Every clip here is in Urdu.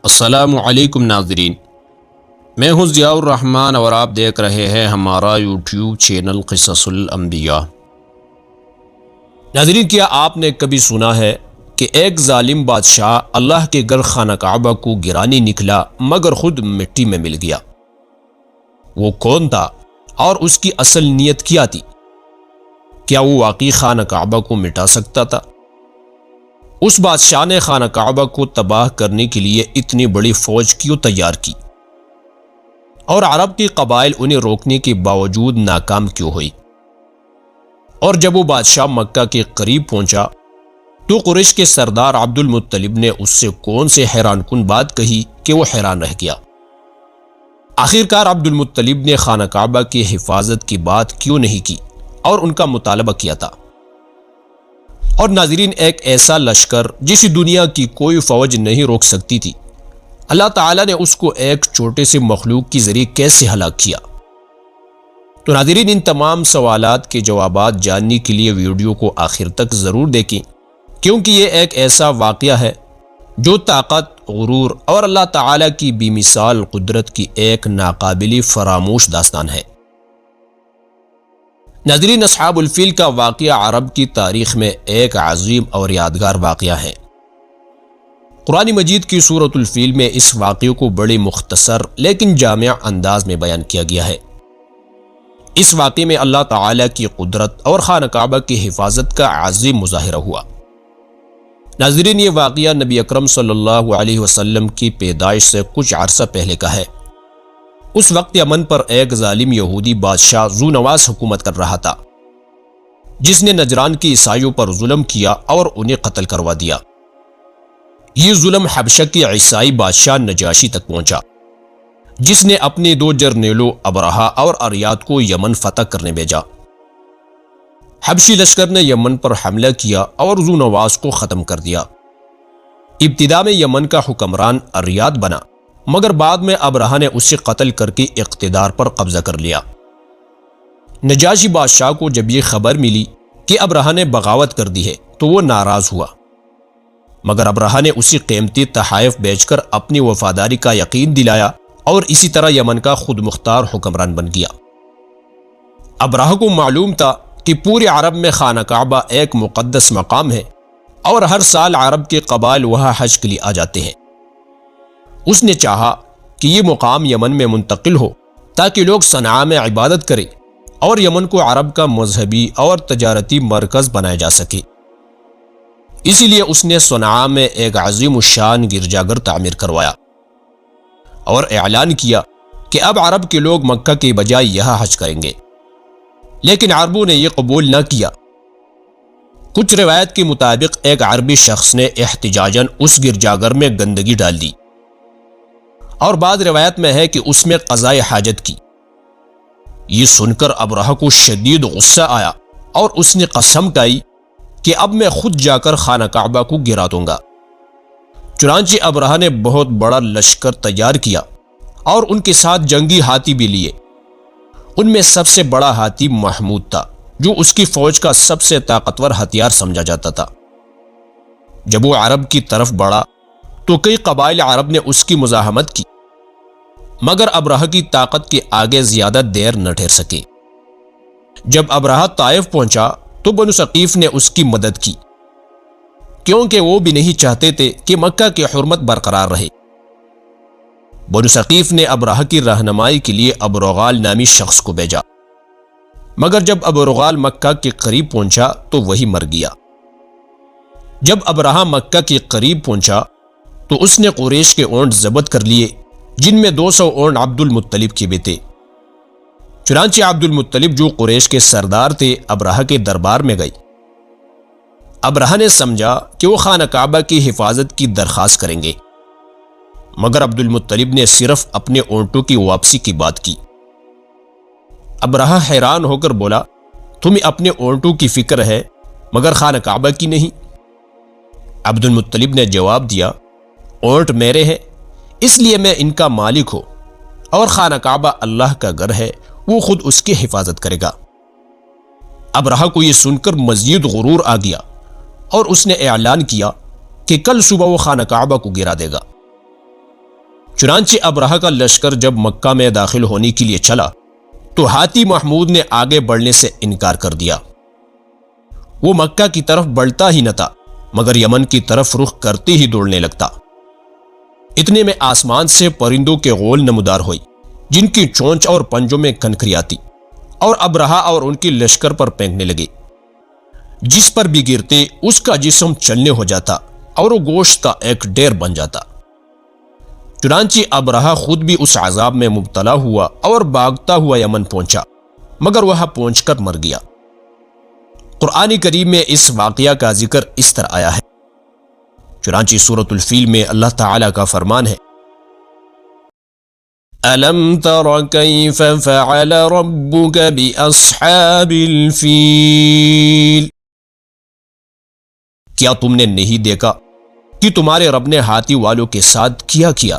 السلام علیکم ناظرین، میں ہوں ضیاء الرحمن اور آپ دیکھ رہے ہیں ہمارا یوٹیوب چینل قصص الانبیاء۔ ناظرین، کیا آپ نے کبھی سنا ہے کہ ایک ظالم بادشاہ اللہ کے گھر خانہ کعبہ کو گرانے نکلا مگر خود مٹی میں مل گیا؟ وہ کون تھا اور اس کی اصل نیت کیا تھی؟ کیا وہ واقعی خانہ کعبہ کو مٹا سکتا تھا؟ اس بادشاہ نے خانہ کعبہ کو تباہ کرنے کے لیے اتنی بڑی فوج کیوں تیار کی؟ اور عرب کے قبائل انہیں روکنے کے باوجود ناکام کیوں ہوئی؟ اور جب وہ بادشاہ مکہ کے قریب پہنچا تو قریش کے سردار عبد المطلب نے اس سے کون سے حیران کن بات کہی کہ وہ حیران رہ گیا؟ آخرکار عبد المطلب نے خانہ کعبہ کی حفاظت کی بات کیوں نہیں کی اور ان کا مطالبہ کیا تھا؟ اور ناظرین، ایک ایسا لشکر جسے دنیا کی کوئی فوج نہیں روک سکتی تھی، اللہ تعالیٰ نے اس کو ایک چھوٹے سے مخلوق کے ذریعے کیسے ہلاک کیا؟ تو ناظرین، ان تمام سوالات کے جوابات جاننے کے لیے ویڈیو کو آخر تک ضرور دیکھیں، کیونکہ یہ ایک ایسا واقعہ ہے جو طاقت، غرور اور اللہ تعالیٰ کی بے مثال قدرت کی ایک ناقابل فراموش داستان ہے۔ ناظرین، اصحاب الفیل کا واقعہ عرب کی تاریخ میں ایک عظیم اور یادگار واقعہ ہے۔ قرآن مجید کی سورۃ الفیل میں اس واقعے کو بڑے مختصر لیکن جامع انداز میں بیان کیا گیا ہے۔ اس واقعے میں اللہ تعالیٰ کی قدرت اور خانہ کعبہ کی حفاظت کا عظیم مظاہرہ ہوا۔ ناظرین، یہ واقعہ نبی اکرم صلی اللہ علیہ وسلم کی پیدائش سے کچھ عرصہ پہلے کا ہے۔ اس وقت یمن پر ایک ظالم یہودی بادشاہ ذو نواس حکومت کر رہا تھا، جس نے نجران کے عیسائیوں پر ظلم کیا اور انہیں قتل کروا دیا۔ یہ ظلم حبشہ کے عیسائی بادشاہ نجاشی تک پہنچا، جس نے اپنے دو جرنیلوں ابرہہ اور اریاد کو یمن فتح کرنے بھیجا۔ حبشی لشکر نے یمن پر حملہ کیا اور ذو نواس کو ختم کر دیا۔ ابتدا میں یمن کا حکمران اریاد بنا، مگر بعد میں ابرہہ نے اسے قتل کر کے اقتدار پر قبضہ کر لیا۔ نجاشی بادشاہ کو جب یہ خبر ملی کہ ابرہہ نے بغاوت کر دی ہے تو وہ ناراض ہوا، مگر ابرہہ نے اسی قیمتی تحائف بیچ کر اپنی وفاداری کا یقین دلایا اور اسی طرح یمن کا خود مختار حکمران بن گیا۔ ابرہہ کو معلوم تھا کہ پورے عرب میں خانہ کعبہ ایک مقدس مقام ہے اور ہر سال عرب کے قبائل وہاں حج کے لیے آ جاتے ہیں۔ اس نے چاہا کہ یہ مقام یمن میں منتقل ہو تاکہ لوگ صنعاء میں عبادت کریں اور یمن کو عرب کا مذہبی اور تجارتی مرکز بنایا جا سکے۔ اسی لیے اس نے صنعاء میں ایک عظیم الشان گرجا گھر تعمیر کروایا اور اعلان کیا کہ اب عرب کے لوگ مکہ کے بجائے یہاں حج کریں گے، لیکن عربوں نے یہ قبول نہ کیا۔ کچھ روایت کے مطابق ایک عربی شخص نے احتجاجاً اس گرجا گھر میں گندگی ڈال دی، اور بعض روایت میں ہے کہ اس میں قضائے حاجت کی۔ یہ سن کر ابرہہ کو شدید غصہ آیا اور اس نے قسم کھائی کہ اب میں خود جا کر خانہ کعبہ کو گرا دوں گا۔ چنانچہ ابرہہ نے بہت بڑا لشکر تیار کیا اور ان کے ساتھ جنگی ہاتھی بھی لیے۔ ان میں سب سے بڑا ہاتھی محمود تھا، جو اس کی فوج کا سب سے طاقتور ہتھیار سمجھا جاتا تھا۔ جب وہ عرب کی طرف بڑھا تو کئی قبائل عرب نے اس کی مزاحمت کی، مگر ابرہہ کی طاقت کے آگے زیادہ دیر نہ ٹھہر سکے۔ جب ابرہہ طائف پہنچا تو بنو ثقیف نے اس کی مدد کی، کیونکہ وہ بھی نہیں چاہتے تھے کہ مکہ کی حرمت برقرار رہے۔ بنو ثقیف نے ابرہہ کی رہنمائی کے لیے ابوالرغال نامی شخص کو بھیجا، مگر جب ابوالرغال مکہ کے قریب پہنچا تو وہی مر گیا۔ جب ابرہہ مکہ کے قریب پہنچا تو اس نے قریش کے اونٹ ضبط کر لیے، جن میں 200 اونٹ عبد المطلب کے بھی تھے۔ چنانچہ عبد المطلب، جو قریش کے سردار تھے، ابرہہ کے دربار میں گئے۔ ابرہہ نے سمجھا کہ وہ خانہ کعبہ کی حفاظت کی درخواست کریں گے، مگر عبد المطلب نے صرف اپنے اونٹوں کی واپسی کی بات کی۔ ابرہہ حیران ہو کر بولا، تمہیں اپنے اونٹوں کی فکر ہے مگر خانہ کعبہ کی نہیں؟ عبد المطلب نے جواب دیا، اونٹ میرے ہیں، اس لیے میں ان کا مالک ہوں، اور خانہ کعبہ اللہ کا گھر ہے، وہ خود اس کی حفاظت کرے گا۔ ابرہہ کو یہ سن کر مزید غرور آ گیا اور اس نے اعلان کیا کہ کل صبح وہ خانہ کعبہ کو گرا دے گا۔ چنانچہ ابرہہ کا لشکر جب مکہ میں داخل ہونے کے لیے چلا تو ہاتھی محمود نے آگے بڑھنے سے انکار کر دیا۔ وہ مکہ کی طرف بڑھتا ہی نہ تھا مگر یمن کی طرف رخ کرتے ہی دوڑنے لگتا۔ اتنے میں آسمان سے پرندوں کے غول نمودار ہوئی جن کی چونچ اور پنجوں میں کنکری آتی اور ابرہہ اور ان کی لشکر پر پھینکنے لگے۔ جس پر بھی گرتے اس کا جسم چلنے ہو جاتا اور وہ گوشت کا ایک ڈھیر بن جاتا۔ چنانچہ ابرہہ خود بھی اس عذاب میں مبتلا ہوا اور بھاگتا ہوا یمن پہنچا مگر وہاں پہنچ کر مر گیا۔ قرآن کریم میں اس واقعہ کا ذکر اس طرح آیا ہے۔ چنانچہ سورۃ الفیل میں اللہ تعالیٰ کا فرمان ہے، أَلَمْ تَرَ كَيْفَ فَعَلَ رَبُّكَ بِأَصْحَابِ الْفِيلِ؟ کیا تم نے نہیں دیکھا کہ تمہارے رب نے ہاتھی والوں کے ساتھ کیا کیا؟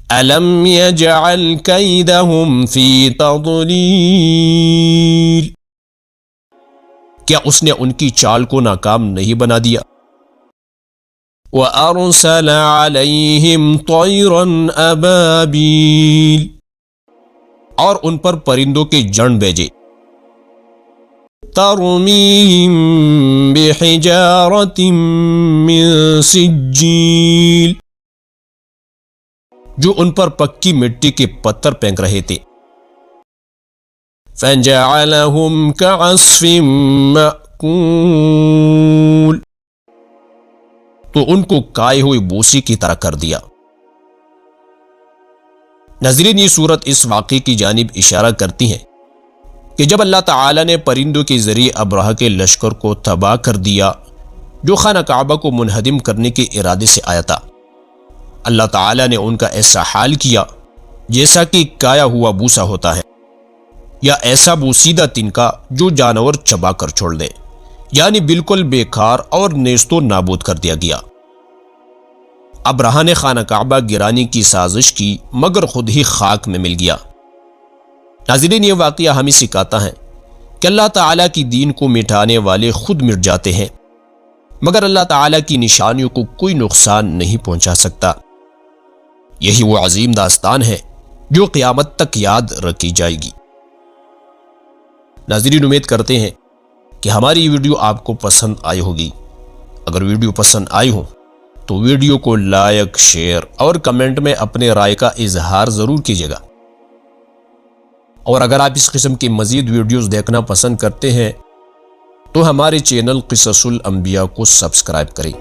أَلَمْ يَجْعَلْ كَيْدَهُمْ فِي تَضْلِيلٍ؟ کیا اس نے ان کی چال کو ناکام نہیں بنا دیا؟ وَأَرْسَلَ عَلَيْهِمْ طَيْرًا أَبَابِيلَ، اور ان پر پرندوں کے جھنڈ بھیجے، تَرْمِيهِمْ بِحِجَارَةٍ مِّن سِجِّيلٍ، جو ان پر پکی مٹی کے پتھر پھینک رہے تھے۔ فَجَعَلَهُمْ كَعَصْفٍ مَّأْكُولٍ، تو ان کو کائے ہوئی بوسی کی طرح کر دیا۔ ناظرین، یہ صورت اس واقعے کی جانب اشارہ کرتی ہے کہ جب اللہ تعالیٰ نے پرندوں کے ذریعے ابرہہ کے لشکر کو تباہ کر دیا جو خانہ کعبہ کو منہدم کرنے کے ارادے سے آیا تھا، اللہ تعالیٰ نے ان کا ایسا حال کیا جیسا کہ کایا ہوا بوسا ہوتا ہے یا ایسا بوسیدہ تنکا جو جانور چبا کر چھوڑ دے، یعنی بالکل بیکار اور نیست و نابود کر دیا گیا۔ ابرہہ نے خانہ کعبہ گرانے کی سازش کی مگر خود ہی خاک میں مل گیا۔ ناظرین، یہ واقعہ ہمیں سکھاتا ہے کہ اللہ تعالیٰ کی دین کو مٹانے والے خود مٹ جاتے ہیں مگر اللہ تعالیٰ کی نشانیوں کو کوئی نقصان نہیں پہنچا سکتا۔ یہی وہ عظیم داستان ہے جو قیامت تک یاد رکھی جائے گی۔ ناظرین، امید کرتے ہیں کہ ہماری ویڈیو آپ کو پسند آئی ہوگی۔ اگر ویڈیو پسند آئی ہو تو ویڈیو کو لائک، شیئر اور کمنٹ میں اپنے رائے کا اظہار ضرور کیجیے گا، اور اگر آپ اس قسم کی مزید ویڈیوز دیکھنا پسند کرتے ہیں تو ہمارے چینل قصص الانبیاء کو سبسکرائب کریں۔